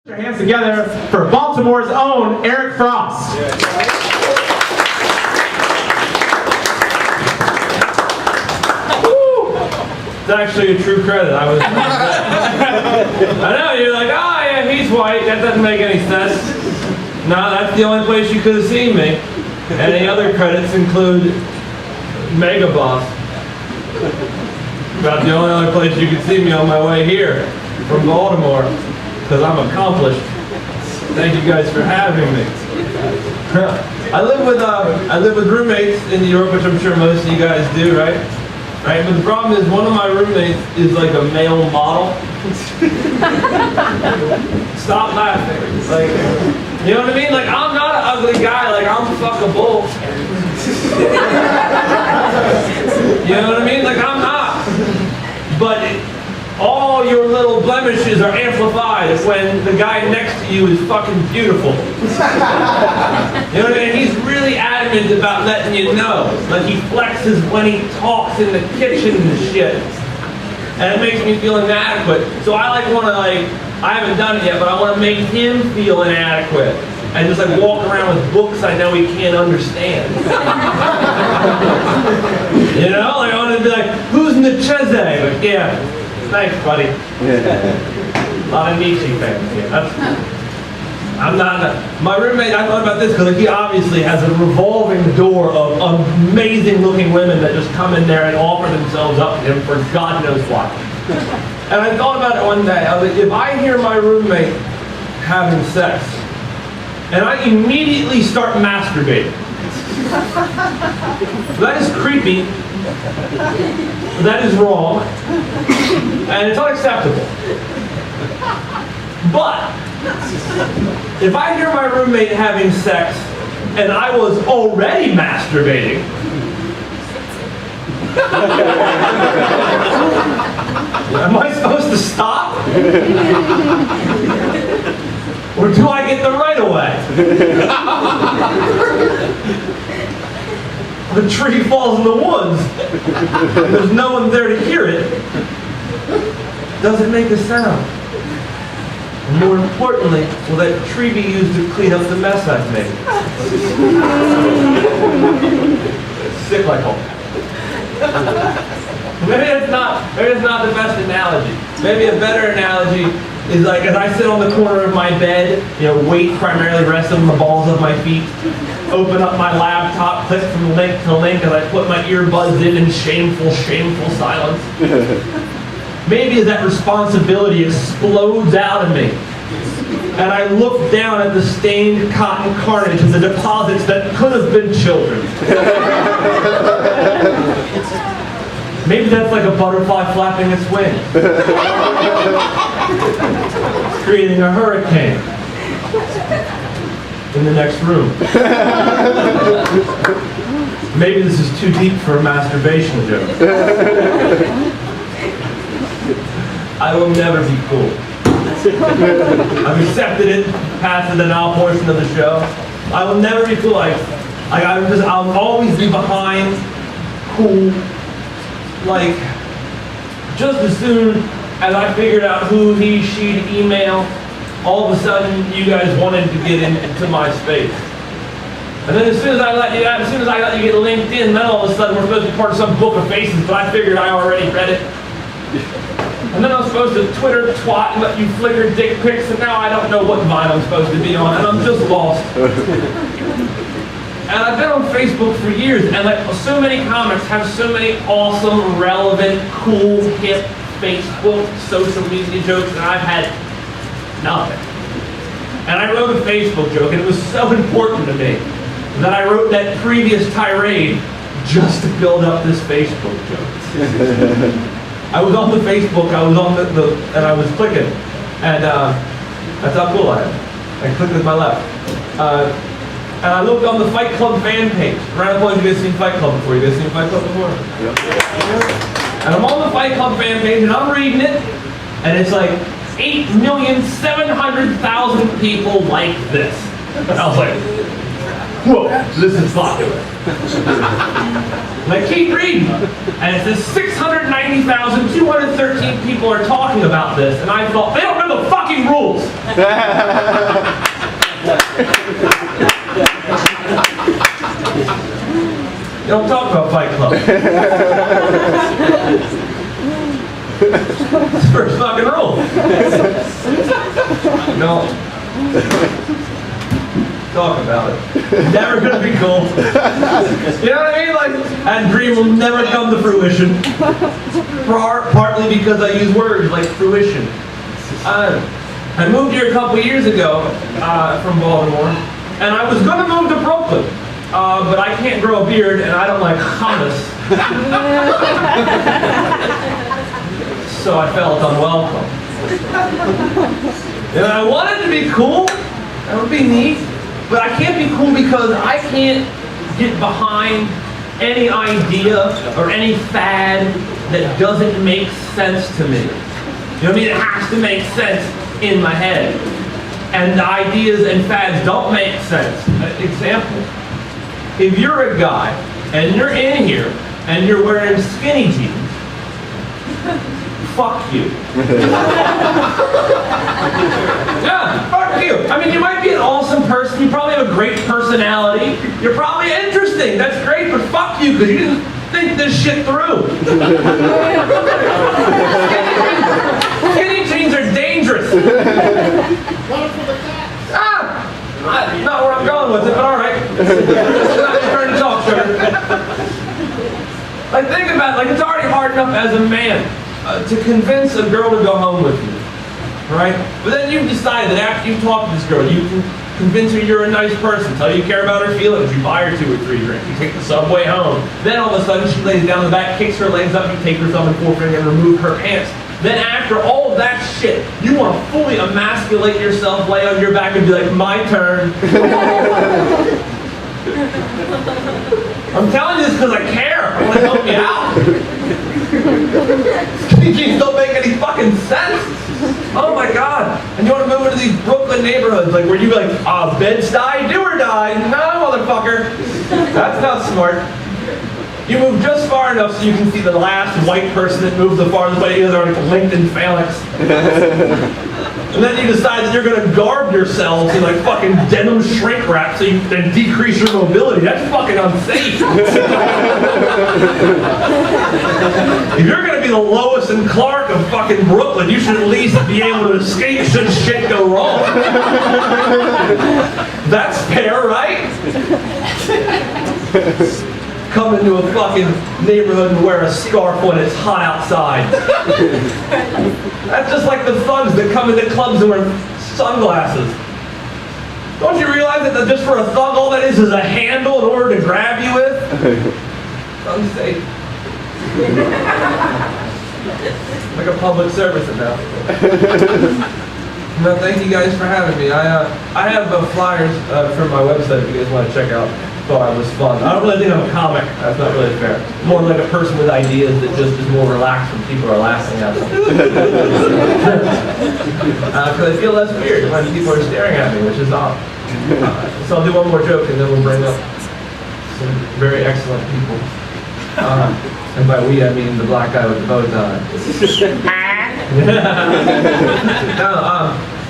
Your hands together for Baltimore's own Eric Frost. It's actually a true credit. I know, you're like, oh yeah, he's white. That doesn't make any sense. No, that's the only place you could have seen me. Any other credits include Mega Boss. About the only other place you could see me on my way here from Baltimore, because I'm accomplished. Thank you guys for having me. I live with roommates in New York, which I'm sure most of you guys do, right? Right, but the problem is one of my roommates is like a male model. Stop laughing. Like, you know what I mean? Like, I'm not an ugly guy. Like, I'm fuckable. You know what I mean? Like, I'm not. But all your little blemishes are amplified when the guy next to you is fucking beautiful. You know what I mean? He's really adamant about letting you know. Like, he flexes when he talks in the kitchen and shit. And it makes me feel inadequate. So I I haven't done it yet, but I want to make him feel inadequate. And just like walk around with books I know he can't understand. You know? Like, I want to be like, who's Nietzsche? Like, yeah. Thanks, buddy. A lot of Nietzsche fans here. I'm not. My roommate, I thought about this because he obviously has a revolving door of amazing-looking women that just come in there and offer themselves up to him for God knows what. And I thought about it one day. I was like, if I hear my roommate having sex, and I immediately start masturbating, that is creepy. That is wrong. And it's unacceptable. But if I hear my roommate having sex and I was already masturbating, am I supposed to stop? Or do I get the right of way? The tree falls in the woods, and there's no one there to hear it. Does it make a sound? And more importantly, will that tree be used to clean up the mess I've made? Sick like all. Maybe it's not the best analogy. Maybe a better analogy is like as I sit on the corner of my bed, weight primarily rests on the balls of my feet, open up my laptop, click from link to link as I put my earbuds in shameful silence. Maybe as that responsibility explodes out of me, and I look down at the stained cotton carnage and the deposits that could have been children. Maybe that's like a butterfly flapping its wings, creating a hurricane in the next room. Maybe this is too deep for a masturbation joke. I will never be cool. I've accepted it past the denial portion of the show. I will never be cool. I'll always be behind cool. Like, just as soon as I figured out who he, she'd email, all of a sudden you guys wanted to get into my space. And then as soon as I let you get LinkedIn, then all of a sudden we're supposed to be part of some book of faces, but I figured I already read it. And then I'm supposed to Twitter twat and let you flicker dick pics, and now I don't know what Vine I'm supposed to be on, and I'm just lost. And I've been on Facebook for years, and so many comics have so many awesome, relevant, cool, hip Facebook, social media jokes, and I've had nothing. And I wrote a Facebook joke, and it was so important to me that I wrote that previous tirade just to build up this Facebook joke. I was on the Facebook, I was on and I was clicking, and that's how cool I am. I clicked with my left. And I looked on the Fight Club fan page. Round of applause, you guys seen Fight Club before? You guys seen Fight Club before? Yep. And I'm on the Fight Club fan page, and I'm reading it, and it's like 8,700,000 people like this. And I was like, Whoa, this is popular. And I keep reading, and it says 690,213 people are talking about this, and I thought, they don't know the fucking rules. You don't talk about Fight Club. It's the first fucking rule. No. Talk about it. Never gonna be cool. You know what I mean? Like, that dream will never come to fruition. Partly because I use words like fruition. I moved here a couple years ago from Baltimore, and I was gonna move to Brooklyn, but I can't grow a beard, and I don't like hummus. So I felt unwelcome. And I wanted to be cool. That would be neat. But I can't be cool because I can't get behind any idea or any fad that doesn't make sense to me. You know what I mean? It has to make sense in my head. And the ideas and fads don't make sense. Example, if you're a guy and you're in here and you're wearing skinny jeans, fuck you. Yeah, fuck you. I mean, you might be an awesome person. You probably have a great personality. You're probably interesting. That's great, but fuck you because you didn't think this shit through. Skinny jeans are dangerous. Not where I'm going with it, but all right. It's not your turn to talk, sugar. Like, think about it. Like, it's already hard enough as a man to convince a girl to go home with you, right? But then you decide that after you talk to this girl, you can convince her you're a nice person, tell her you care about her feelings, you buy her 2 or 3 drinks, you take the subway home. Then all of a sudden she lays down in the back, kicks her legs up, you take her thumb and forefinger and remove her pants. Then after all of that shit, you want to fully emasculate yourself, lay on your back and be like, my turn. I'm telling you this because I care. I want to help you out. Skinny jeans don't make any fucking sense. Oh my God. And you want to move into these Brooklyn neighborhoods like where you be like, Bed-Stuy, do or die. No, motherfucker. That's not smart. You move just far enough so you can see the last white person that moved the farthest away. You guys are like LinkedIn phalanx. And then you decide that you're going to garb yourselves in like fucking denim shrink wrap so you can decrease your mobility. That's fucking unsafe. If you're going to be the Lois and Clark of fucking Brooklyn, you should at least be able to escape should shit go wrong. That's fair, right? Come into a fucking neighborhood and wear a scarf when it's hot outside. That's just like the thugs that come into clubs and wear sunglasses. Don't you realize that just for a thug, all that is a handle in order to grab you with? Unsafe. Like a public service announcement. No, thank you guys for having me. I have flyers from my website if you guys want to check out. Thought I was fun. I don't really think I'm a comic. That's not really fair. More like a person with ideas that just is more relaxed when people are laughing at them. Because I feel less weird when people are staring at me, which is odd. So I'll do one more joke and then we'll bring up some very excellent people. And by we, I mean the black guy with the bow tie.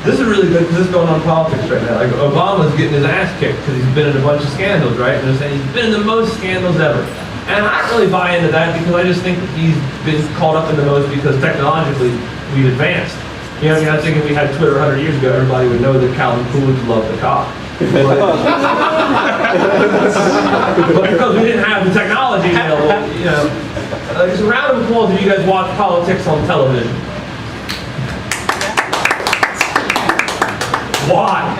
This is really good because this is going on politics right now. Like Obama's getting his ass kicked because he's been in a bunch of scandals, right? And they're saying he's been in the most scandals ever. And I don't really buy into that because I just think that he's been caught up in the most because technologically we've advanced. You know what I mean? I think if we had Twitter 100 years ago, everybody would know that Calvin Coolidge loved the cock. But because we didn't have the technology available, you know. Just a round of applause if you guys watch politics on television. Why?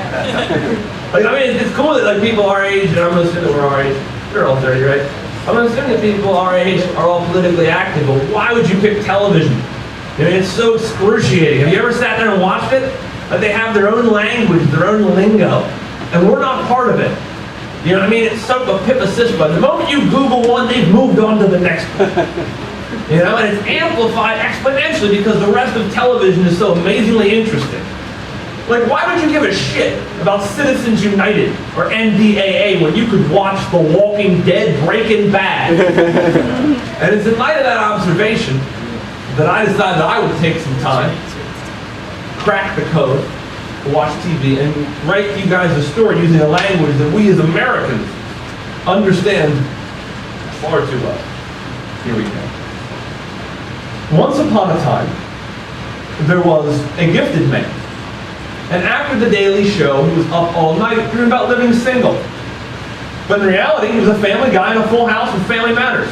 Like, I mean, it's cool that like people our age, and I'm gonna assume that we're our age. You're all 30, right? I'm gonna assume that people our age are all politically active. But why would you pick television? I mean, it's so excruciating. Have you ever sat there and watched it? Like they have their own language, their own lingo, and we're not part of it. You know what I mean? It's so a pip assist. But the moment you Google one, they've moved on to the next one. You know, and it's amplified exponentially because the rest of television is so amazingly interesting. Like, why would you give a shit about Citizens United or NDAA when you could watch The Walking Dead, Breaking Bad? And it's in light of that observation that I decided that I would take some time, crack the code, watch TV, and write you guys a story using a language that we as Americans understand far too well. Here we go. Once upon a time, there was a gifted man. And after The Daily Show, he was up all night dreaming about living single. But in reality, he was a family guy in a full house with family matters.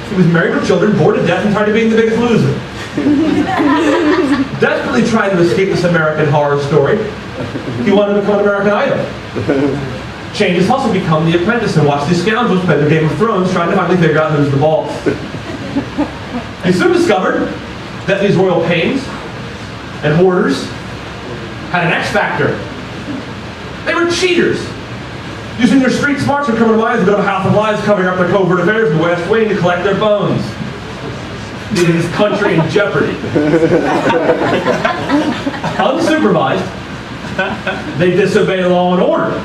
He was married with children, bored to death, and tired of being the biggest loser. Desperately trying to escape this American horror story, he wanted to become an American Idol. Change his hustle, become The Apprentice, and watch these scoundrels play their Game of Thrones, trying to finally figure out who's the boss. He soon discovered that these royal pains and hoarders had an X factor. They were cheaters, using their street smarts and criminal minds to build a house of lies, covering up their covert affairs in the West Wing to collect their bones, leaving his country in jeopardy. Unsupervised, they disobey law and order.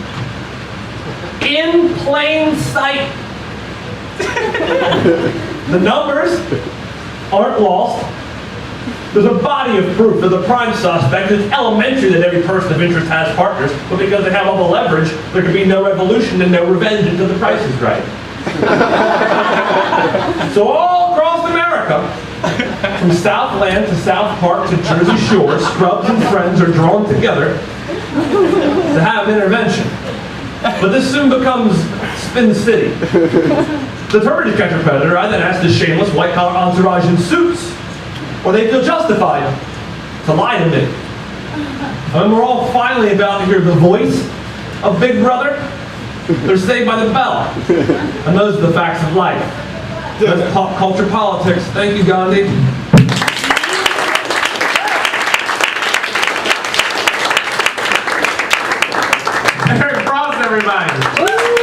In plain sight. The numbers aren't lost. There's a body of proof that the prime suspect. It's elementary that every person of interest has partners, but because they have all the leverage, there can be no revolution and no revenge until the price is right. So all across America, from Southland to South Park to Jersey Shore, scrubs and friends are drawn together to have intervention. But this soon becomes Spin City. Determined to catch a predator, I then ask this shameless white-collar entourage in suits, or they feel justified to lie to me. And we're all finally about to hear the voice of Big Brother. They're saved by the bell. And those are the facts of life. That's pop culture politics. Thank you, Gandhi. Eric Frost, everybody.